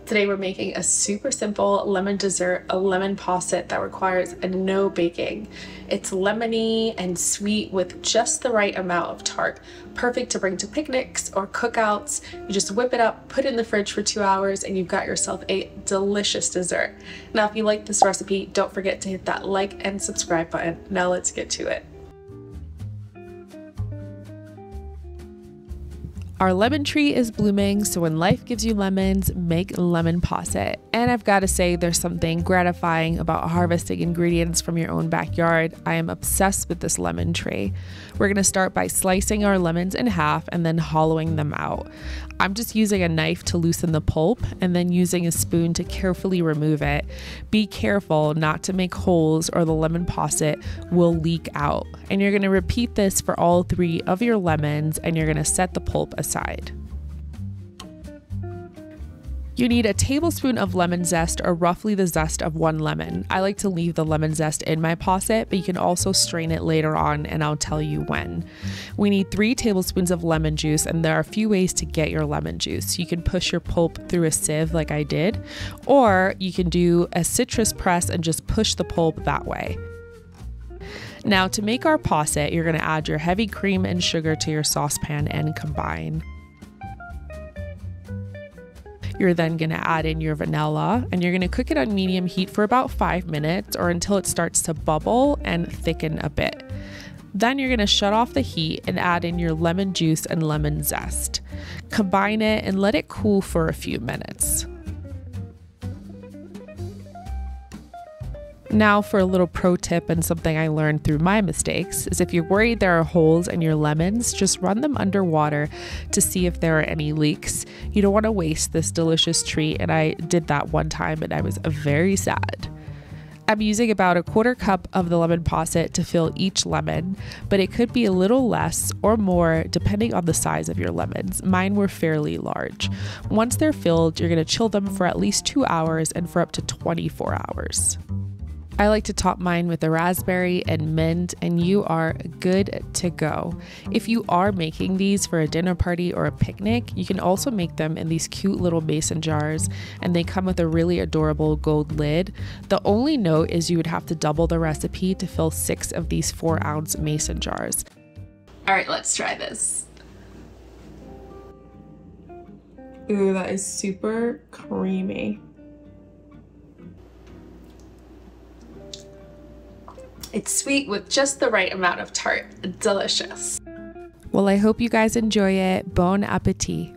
Today we're making a super simple lemon dessert, a lemon posset that requires no baking. It's lemony and sweet with just the right amount of tart. Perfect to bring to picnics or cookouts. You just whip it up, put it in the fridge for 2 hours, and you've got yourself a delicious dessert. Now, if you like this recipe, don't forget to hit that like and subscribe button. Now let's get to it. Our lemon tree is blooming, so when life gives you lemons, make lemon posset. And I've got to say, there's something gratifying about harvesting ingredients from your own backyard. I am obsessed with this lemon tree. We're going to start by slicing our lemons in half and then hollowing them out. I'm just using a knife to loosen the pulp and then using a spoon to carefully remove it. Be careful not to make holes or the lemon posset will leak out. And you're going to repeat this for all 3 of your lemons, and you're going to set the pulp aside. You need a tablespoon of lemon zest, or roughly the zest of 1 lemon. I like to leave the lemon zest in my posset, but you can also strain it later on, and I'll tell you when. We need 3 tablespoons of lemon juice, and there are a few ways to get your lemon juice. You can push your pulp through a sieve like I did, or you can do a citrus press and just push the pulp that way. Now, to make our posset, you're going to add your heavy cream and sugar to your saucepan and combine. You're then going to add in your vanilla, and you're going to cook it on medium heat for about 5 minutes or until it starts to bubble and thicken a bit. Then you're going to shut off the heat and add in your lemon juice and lemon zest. Combine it and let it cool for a few minutes. Now for a little pro tip and something I learned through my mistakes is if you're worried there are holes in your lemons, just run them underwater to see if there are any leaks. You don't want to waste this delicious treat, and I did that one time and I was very sad. I'm using about 1/4 cup of the lemon posset to fill each lemon, but it could be a little less or more depending on the size of your lemons. Mine were fairly large. Once they're filled, you're going to chill them for at least 2 hours and for up to 24 hours. I like to top mine with a raspberry and mint, and you are good to go. If you are making these for a dinner party or a picnic, you can also make them in these cute little mason jars, and they come with a really adorable gold lid. The only note is you would have to double the recipe to fill 6 of these 4-ounce mason jars. All right, let's try this. Ooh, that is super creamy. It's sweet with just the right amount of tart. Delicious. Well, I hope you guys enjoy it. Bon appetit.